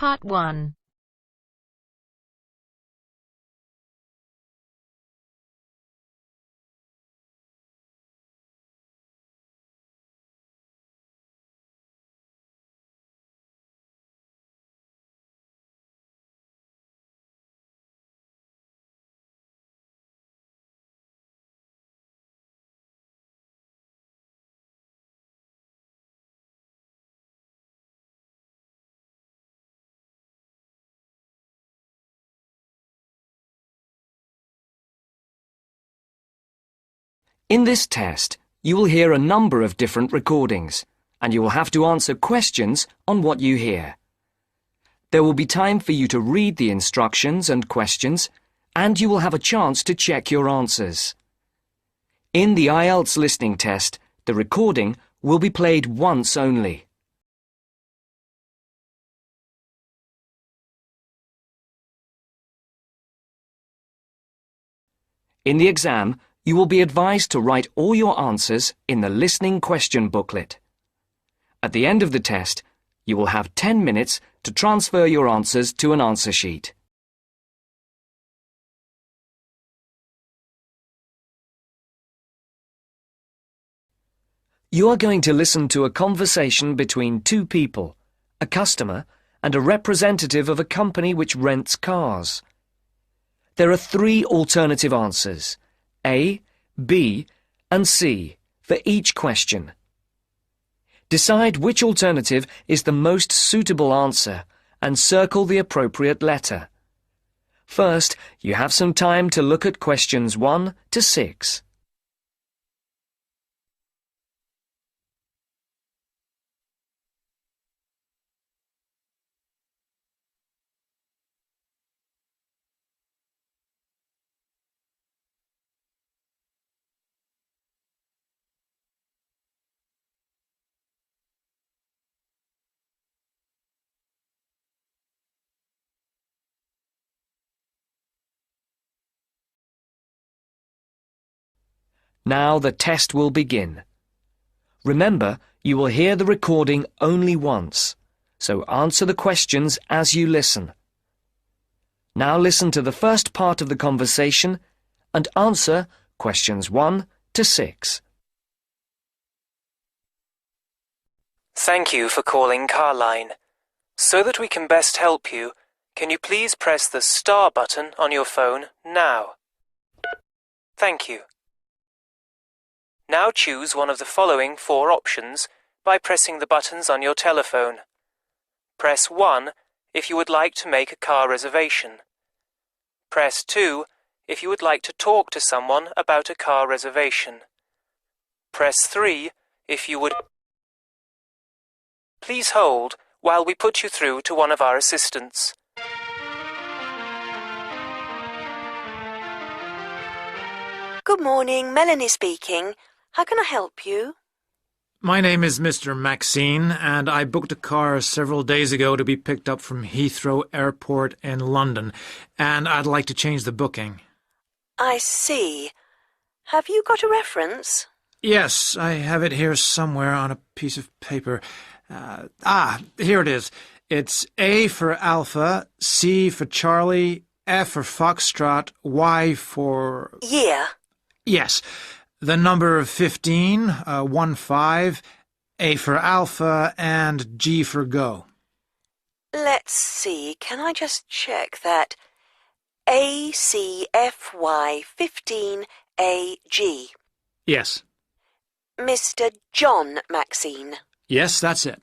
Part 1. In this test, you will hear a number of different recordings, and you will have to answer questions on what you hear. There will be time for you to read the instructions and questions, and you will have a chance to check your answers. In the IELTS listening test, the recording will be played once only. In the exam, you will be advised to write all your answers in the listening question booklet. At the end of the test, you will have 10 minutes to transfer your answers to an answer sheet. You are going to listen to a conversation between two people, a customer and a representative of a company which rents cars. There are 3 alternative answers, A, B, and C, for each question. Decide which alternative is the most suitable answer and circle the appropriate letter. First, you have some time to look at questions 1 to 6. Now the test will begin. Remember, you will hear the recording only once, so answer the questions as you listen. Now listen to the first part of the conversation and answer questions 1 to 6. Thank you for calling Carline. So that we can best help you, can you please press the star button on your phone now? Thank you. Now choose one of the following 4 options by pressing the buttons on your telephone. Press 1 if you would like to make a car reservation. Press 2 if you would like to talk to someone about a car reservation. Press 3 if you would... Please hold while we put you through to one of our assistants. Good morning, Melanie speaking. How can I help you? My name is Mr. Maxine, and I booked a car several days ago to be picked up from Heathrow Airport in London, and I'd like to change the booking. I see. Have you got a reference? Yes, I have it here somewhere on a piece of paper. Here it is. It's A for Alpha, C for Charlie, F for Foxtrot, Y for... Yeah. Yes. The number 15, 15, A for Alpha, and G for Go. Let's see. Can I just check that? ACFY15AG. Yes. Mr. John Maxine. Yes, that's it.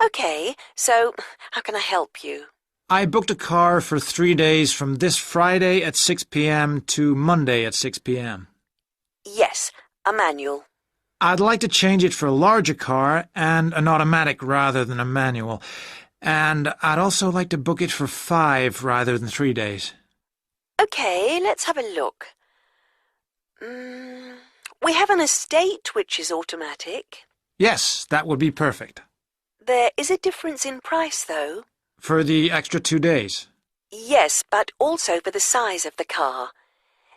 Okay, so how can I help you? I booked a car for 3 days from this Friday at 6 p.m. to Monday at 6 p.m. Yes, a manual. I'd like to change it for a larger car and an automatic rather than a manual. And I'd also like to book it for 5 rather than 3 days. Okay, let's have a look. We have an estate which is automatic. Yes, that would be perfect. There is a difference in price, though. For the extra 2 days? Yes, but also for the size of the car.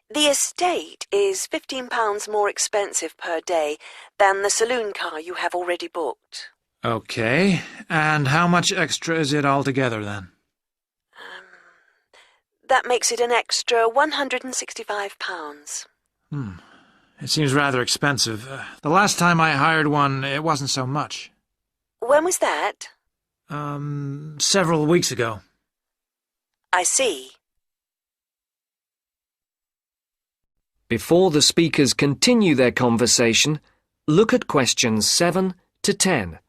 The estate is £15 more expensive per day than the saloon car you have already booked. Okay, and how much extra is it altogether then? That makes it an extra £165. It seems rather expensive. The last time I hired one, it wasn't so much. When was that? Several weeks ago. I see. Before the speakers continue their conversation, look at questions 7 to 10.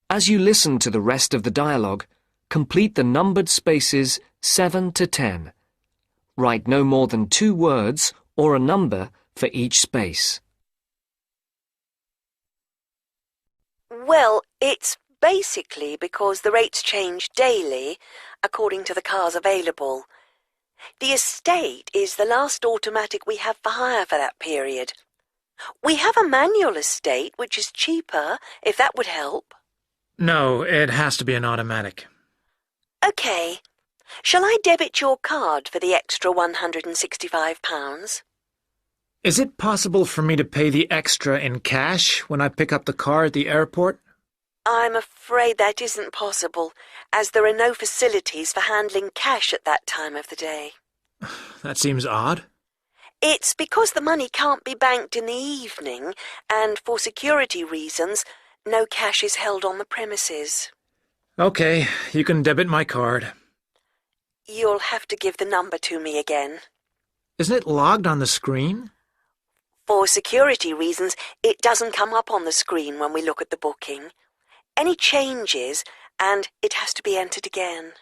As you listen to the rest of the dialogue, complete the numbered spaces 7 to 10. Write no more than 2 words or a number for each space. Well, it's basically because the rates change daily according to the cars available. The estate is the last automatic we have for hire for that period. We have a manual estate, which is cheaper, if that would help. No, it has to be an automatic. OK. Shall I debit your card for the extra £165? Is it possible for me to pay the extra in cash when I pick up the car at the airport? I'm afraid that isn't possible, as there are no facilities for handling cash at that time of the day. That seems odd. It's because the money can't be banked in the evening, and for security reasons, no cash is held on the premises. Okay, you can debit my card. You'll have to give the number to me again. Isn't it logged on the screen? For security reasons, it doesn't come up on the screen when we look at the booking. Any changes, and it has to be entered again.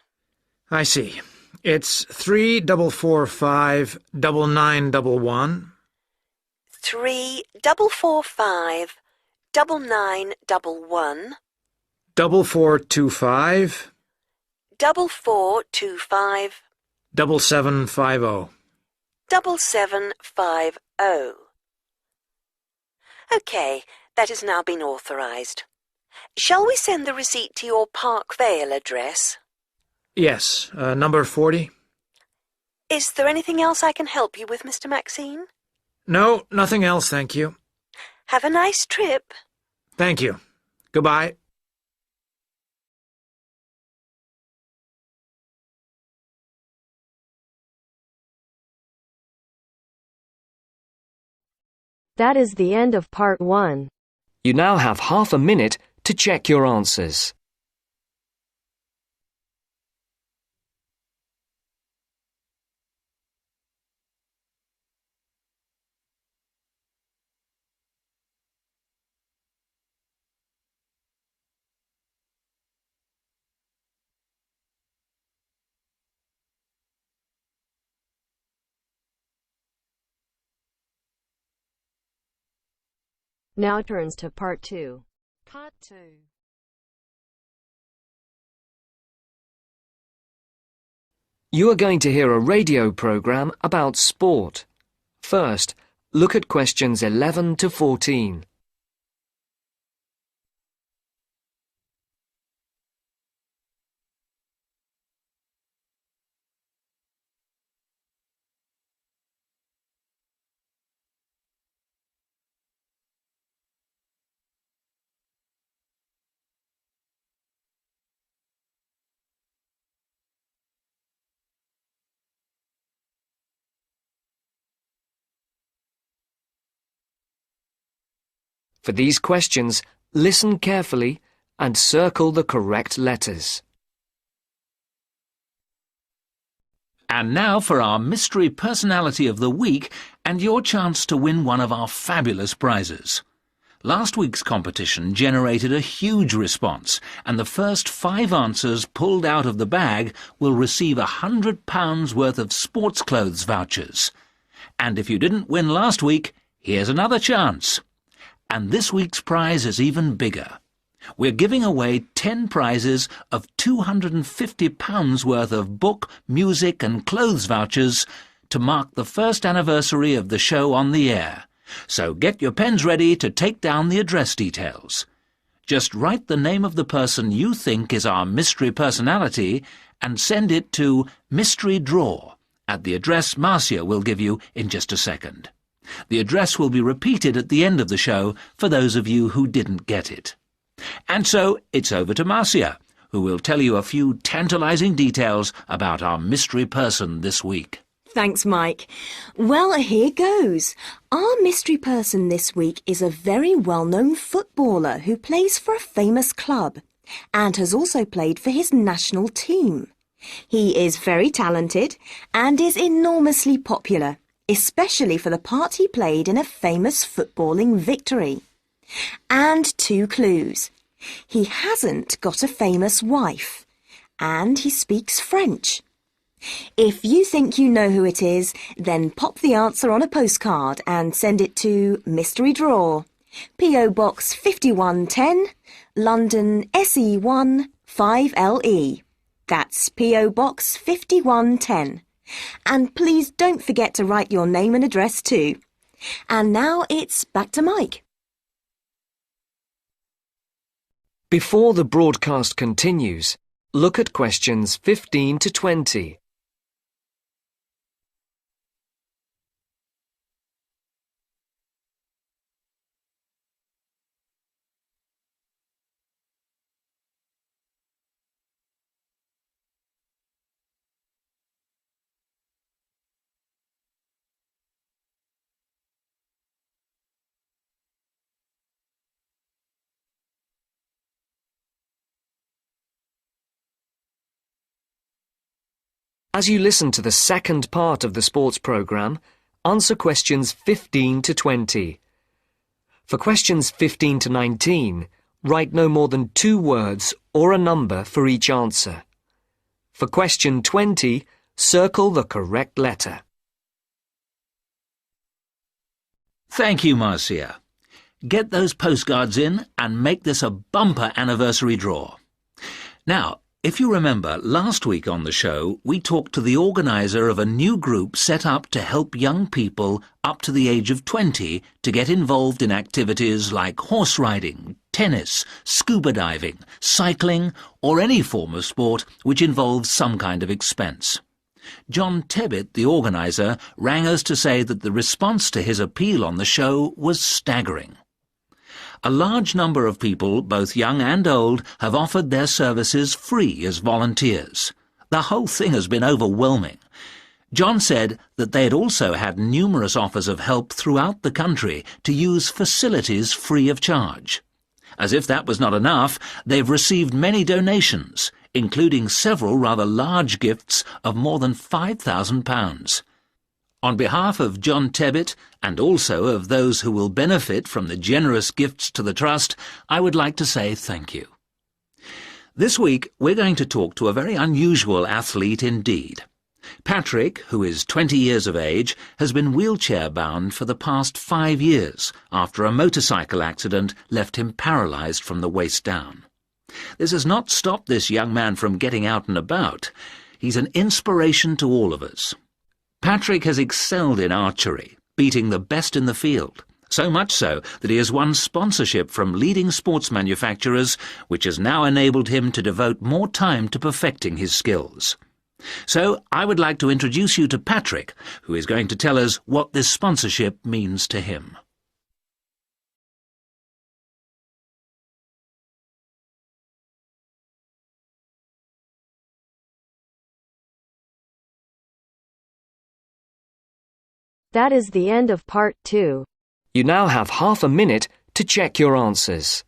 I see. It's 3445 9911. 3445 9911. 4425 4425 7750. 7750. OK, that has now been authorised. Shall we send the receipt to your Park Vale address? Yes, number 40. Is there anything else I can help you with, Mr. Maxine? No, nothing else, thank you. Have a nice trip. Thank you. Goodbye. That is the end of part 1. You now have half a minute to check your answers. Now turns to part 2. Part 2. You are going to hear a radio program about sport. First, look at questions 11 to 14. For these questions, listen carefully and circle the correct letters. And now for our Mystery Personality of the Week and your chance to win one of our fabulous prizes. Last week's competition generated a huge response, and the first 5 answers pulled out of the bag will receive £100 worth of sports clothes vouchers. And if you didn't win last week, here's another chance. And this week's prize is even bigger. We're giving away 10 prizes of £250 worth of book, music and clothes vouchers to mark the first anniversary of the show on the air. So get your pens ready to take down the address details. Just write the name of the person you think is our mystery personality and send it to Mystery Draw at the address Marcia will give you in just a second. The address will be repeated at the end of the show for those of you who didn't get it. And so it's over to Marcia, who will tell you a few tantalizing details about our mystery person this week. Thanks, Mike. Well, here goes. Our mystery person this week is a very well-known footballer who plays for a famous club and has also played for his national team. He is very talented and is enormously popular, especially for the part he played in a famous footballing victory. And 2 clues. He hasn't got a famous wife, and he speaks French. If you think you know who it is, then pop the answer on a postcard and send it to Mystery Draw, P.O. Box 5110, London SE1 5LE. That's P.O. Box 5110. And please don't forget to write your name and address too. And now it's back to Mike. Before the broadcast continues, look at questions 15 to 20. As you listen to the second part of the sports programme, answer questions 15 to 20. For questions 15 to 19, write no more than 2 words or a number for each answer. For question 20, circle the correct letter. Thank you, Marcia. Get those postcards in and make this a bumper anniversary draw. Now, if you remember, last week on the show, we talked to the organiser of a new group set up to help young people up to the age of 20 to get involved in activities like horse riding, tennis, scuba diving, cycling, or any form of sport which involves some kind of expense. John Tebbit, the organiser, rang us to say that the response to his appeal on the show was staggering. A large number of people, both young and old, have offered their services free as volunteers. The whole thing has been overwhelming. John said that they had also had numerous offers of help throughout the country to use facilities free of charge. As if that was not enough, they've received many donations, including several rather large gifts of more than £5,000. On behalf of John Tebbit, and also of those who will benefit from the generous gifts to the Trust, I would like to say thank you. This week, we're going to talk to a very unusual athlete indeed. Patrick, who is 20 years of age, has been wheelchair-bound for the past 5 years after a motorcycle accident left him paralysed from the waist down. This has not stopped this young man from getting out and about. He's an inspiration to all of us. Patrick has excelled in archery, beating the best in the field, so much so that he has won sponsorship from leading sports manufacturers, which has now enabled him to devote more time to perfecting his skills. So I would like to introduce you to Patrick, who is going to tell us what this sponsorship means to him. That is the end of part 2. You now have half a minute to check your answers.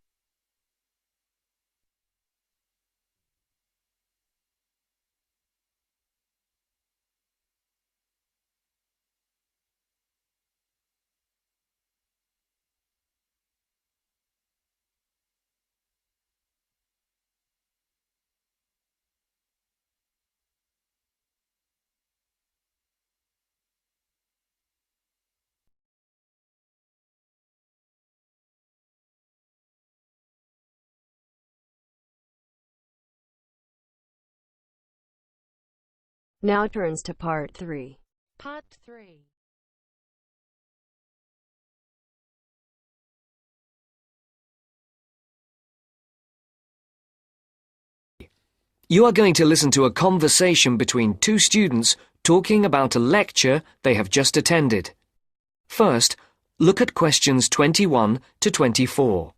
Now turns to part 3. Part 3. You are going to listen to a conversation between two students talking about a lecture they have just attended. First, look at questions 21 to 24.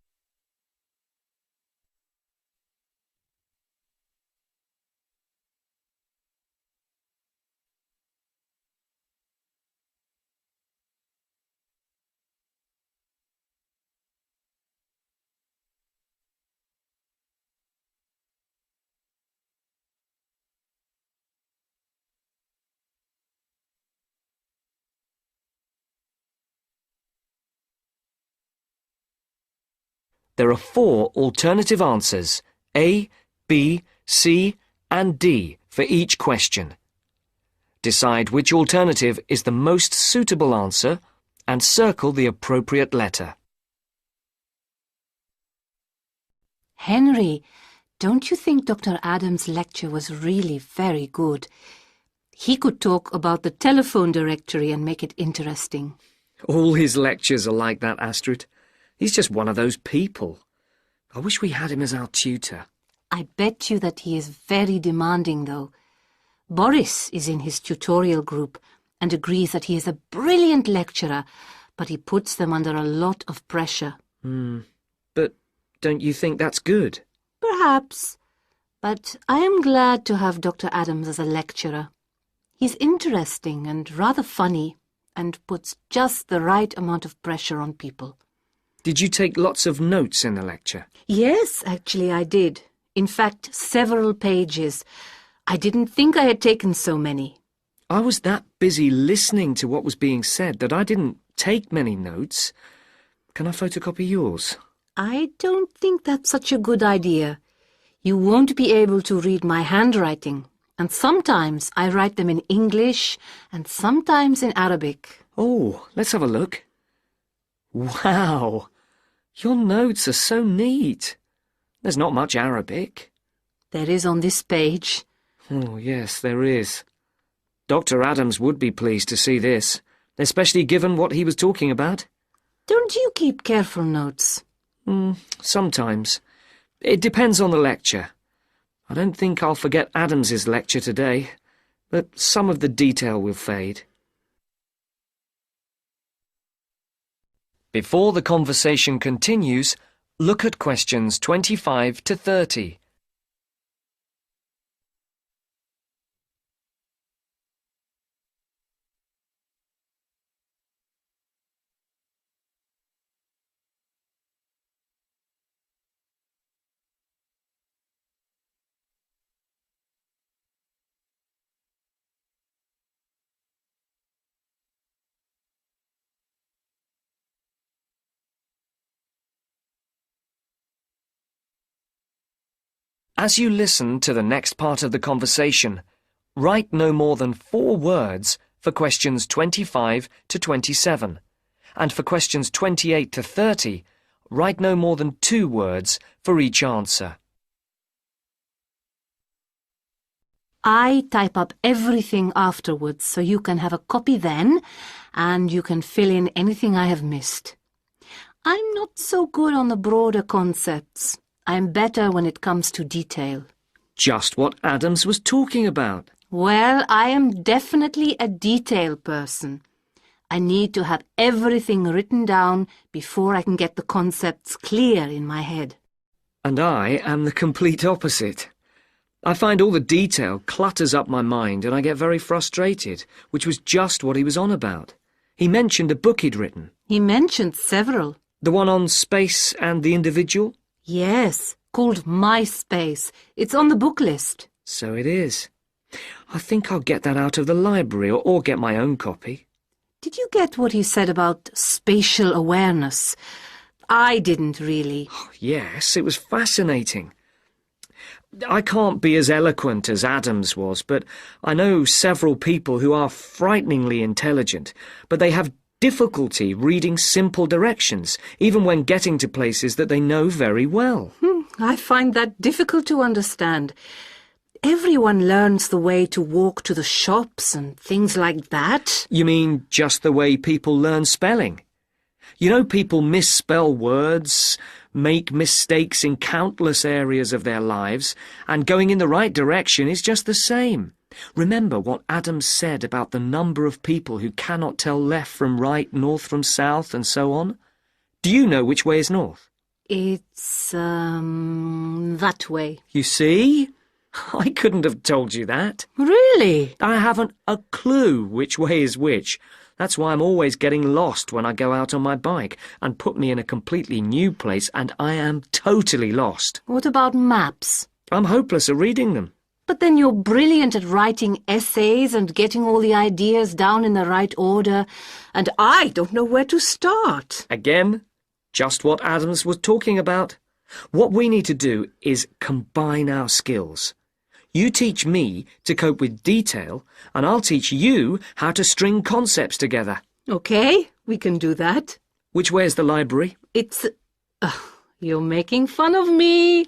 There are 4 alternative answers, A, B, C, and D, for each question. Decide which alternative is the most suitable answer and circle the appropriate letter. Henry, don't you think Dr. Adams' lecture was really very good? He could talk about the telephone directory and make it interesting. All his lectures are like that, Astrid. He's just one of those people. I wish we had him as our tutor. I bet you that he is very demanding, though. Boris is in his tutorial group and agrees that he is a brilliant lecturer, but he puts them under a lot of pressure. But don't you think that's good? Perhaps, but I am glad to have Dr. Adams as a lecturer. He's interesting and rather funny and puts just the right amount of pressure on people. Did you take lots of notes in the lecture? Yes, actually I did. In fact, several pages. I didn't think I had taken so many. I was that busy listening to what was being said that I didn't take many notes. Can I photocopy yours? I don't think that's such a good idea. You won't be able to read my handwriting, and sometimes I write them in English and sometimes in Arabic. Oh, let's have a look. Wow! Your notes are so neat. There's not much Arabic. There is on this page. Oh, yes, there is. Dr. Adams would be pleased to see this, especially given what he was talking about. Don't you keep careful notes? Sometimes. It depends on the lecture. I don't think I'll forget Adams's lecture today, but some of the detail will fade. Before the conversation continues, look at questions 25 to 30. As you listen to the next part of the conversation, write no more than 4 words for questions 25 to 27, and for questions 28 to 30, write no more than 2 words for each answer. I type up everything afterwards so you can have a copy then, and you can fill in anything I have missed. I'm not so good on the broader concepts. I'm better when it comes to detail. Just what Adams was talking about. Well, I am definitely a detail person. I need to have everything written down before I can get the concepts clear in my head. And I am the complete opposite. I find all the detail clutters up my mind and I get very frustrated, which was just what he was on about. He mentioned a book he'd written. He mentioned several. The one on space and the individual? Yes, called My Space. It's on the book list. So it is. I think I'll get that out of the library or get my own copy. Did you get what he said about spatial awareness? I didn't really. Oh, yes, it was fascinating. I can't be as eloquent as Adams was, but I know several people who are frighteningly intelligent, but they have difficulty reading simple directions, even when getting to places that they know very well. I find that difficult to understand. everyone learns the way to walk to the shops and things like that. You mean just the way people learn spelling? You know, people misspell words, make mistakes in countless areas of their lives, and going in the right direction is just the same. Remember what Adam said about the number of people who cannot tell left from right, north from south, and so on? Do you know which way is north? It's, that way. You see? I couldn't have told you that. Really? I haven't a clue which way is which. That's why I'm always getting lost when I go out on my bike, and put me in a completely new place and I am totally lost. What about maps? I'm hopeless at reading them. But then you're brilliant at writing essays and getting all the ideas down in the right order, and I don't know where to start. Again, just what Adams was talking about. What we need to do is combine our skills. You teach me to cope with detail, and I'll teach you how to string concepts together. Okay, we can do that. Which way is the library? It's... you're making fun of me.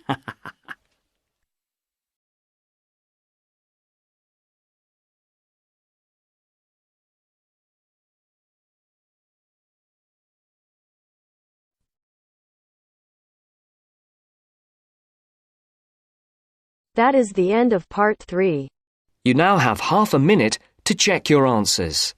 That is the end of part 3. You now have half a minute to check your answers.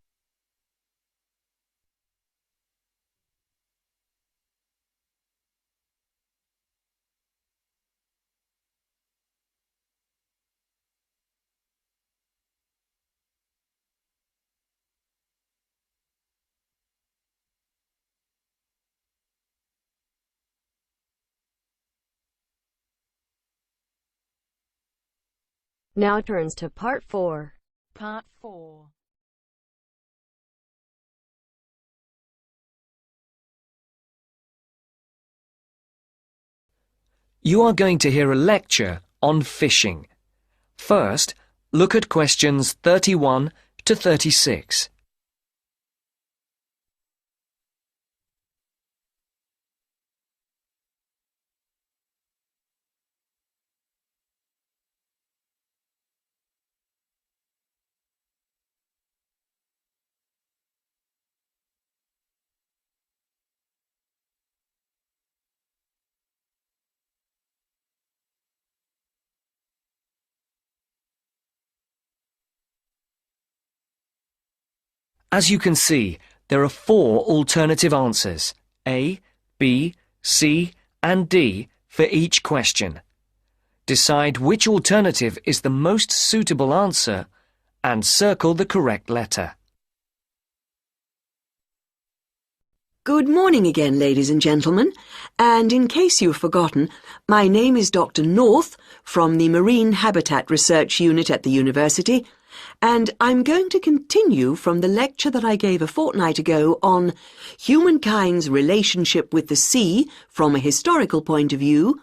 Now turns to part 4. Part 4. You are going to hear a lecture on fishing. First, look at questions 31 to 36. As you can see, there are 4 alternative answers, A, B, C, and D, for each question. Decide which alternative is the most suitable answer and circle the correct letter. Good morning again, ladies and gentlemen, and in case you've forgotten, my name is Dr. North from the Marine Habitat Research Unit at the university, and I'm going to continue from the lecture that I gave a fortnight ago on humankind's relationship with the sea from a historical point of view,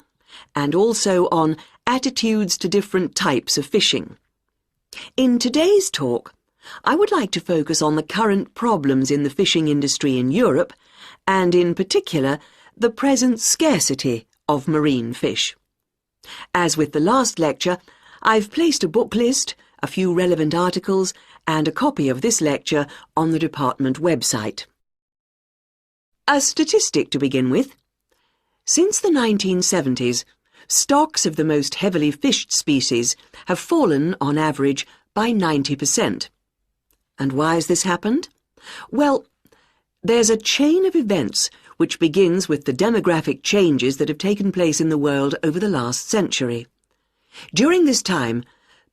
and also on attitudes to different types of fishing. In today's talk, I would like to focus on the current problems in the fishing industry in Europe, and in particular, the present scarcity of marine fish. As with the last lecture, I've placed a book list, a few relevant articles, and a copy of this lecture on the department website. A statistic to begin with. Since the 1970s, stocks of the most heavily fished species have fallen, on average, by 90%. And why has this happened? Well, there's a chain of events which begins with the demographic changes that have taken place in the world over the last century. During this time,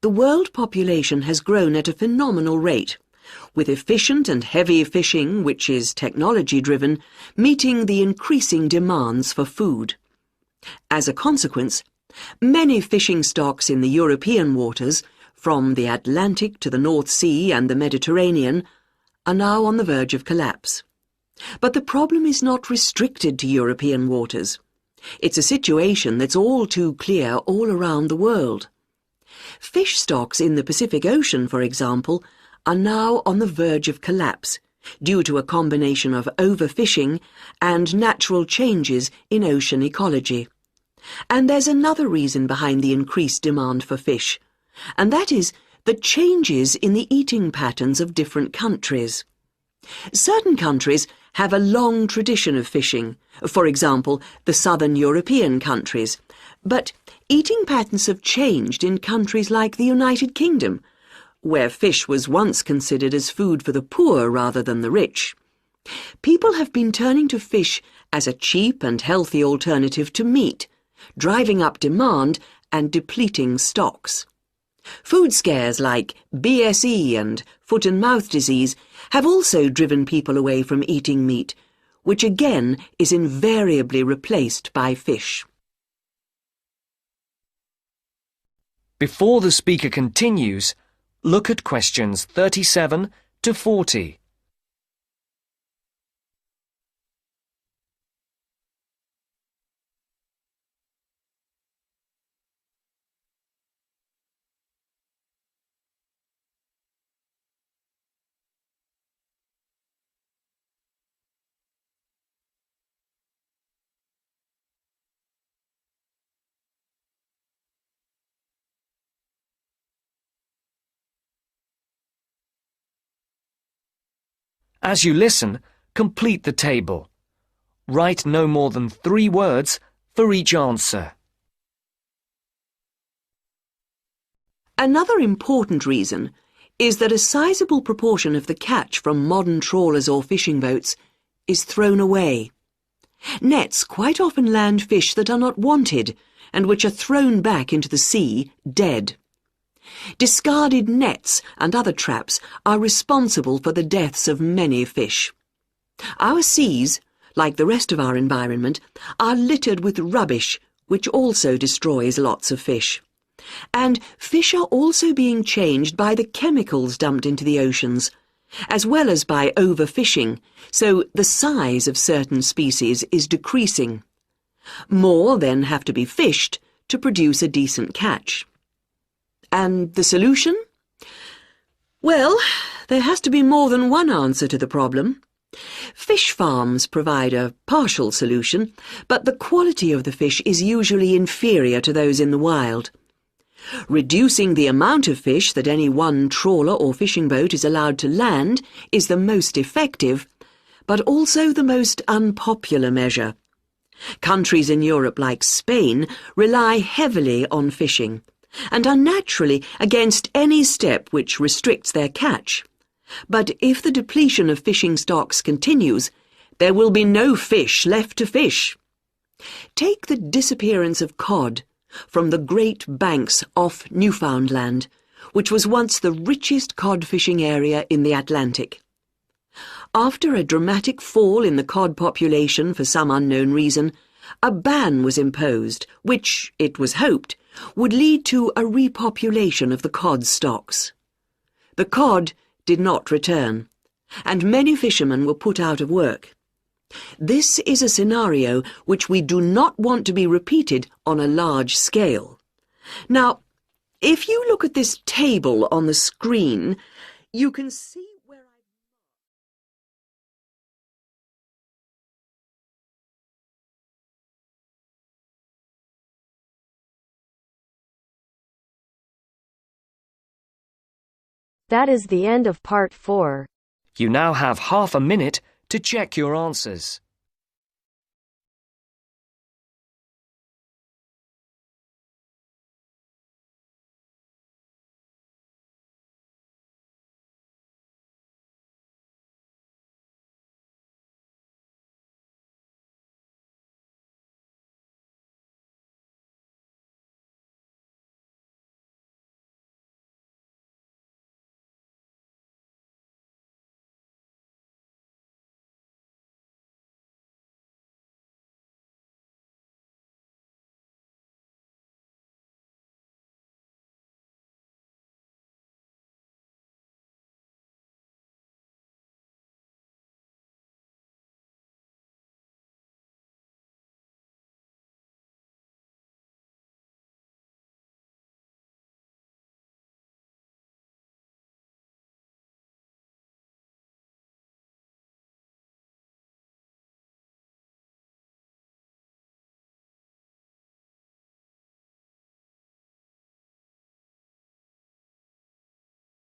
the world population has grown at a phenomenal rate, with efficient and heavy fishing, which is technology-driven, meeting the increasing demands for food. As a consequence, many fishing stocks in the European waters, from the Atlantic to the North Sea and the Mediterranean, are now on the verge of collapse. But the problem is not restricted to European waters. It's a situation that's all too clear all around the world. Fish stocks in the Pacific Ocean, for example, are now on the verge of collapse due to a combination of overfishing and natural changes in ocean ecology. And there's another reason behind the increased demand for fish, and that is the changes in the eating patterns of different countries. Certain countries have a long tradition of fishing, for example, the southern European countries, but eating patterns have changed in countries like the United Kingdom, where fish was once considered as food for the poor rather than the rich. People have been turning to fish as a cheap and healthy alternative to meat, driving up demand and depleting stocks. Food scares like BSE and foot and mouth disease have also driven people away from eating meat, which again is invariably replaced by fish. Before the speaker continues, look at questions 37 to 40. As you listen, complete the table. Write no more than 3 words for each answer. Another important reason is that a sizable proportion of the catch from modern trawlers or fishing boats is thrown away. Nets quite often land fish that are not wanted and which are thrown back into the sea dead. Discarded nets and other traps are responsible for the deaths of many fish. Our seas, like the rest of our environment, are littered with rubbish, which also destroys lots of fish. And fish are also being changed by the chemicals dumped into the oceans, as well as by overfishing, so the size of certain species is decreasing. More then have to be fished to produce a decent catch. And the solution? Well, there has to be more than one answer to the problem. Fish farms provide a partial solution, but the quality of the fish is usually inferior to those in the wild. Reducing the amount of fish that any one trawler or fishing boat is allowed to land is the most effective, but also the most unpopular measure. Countries in Europe like Spain rely heavily on fishing, and are naturally against any step which restricts their catch. But if the depletion of fishing stocks continues, there will be no fish left to fish. Take the disappearance of cod from the Great Banks off Newfoundland, which was once the richest cod fishing area in the Atlantic. After a dramatic fall in the cod population for some unknown reason, a ban was imposed, which, it was hoped, would lead to a repopulation of the cod stocks. The cod did not return, and many fishermen were put out of work. This is a scenario which we do not want to be repeated on a large scale. Now, if you look at this table on the screen, you can see where That is the end of part 4. You now have half a minute to check your answers.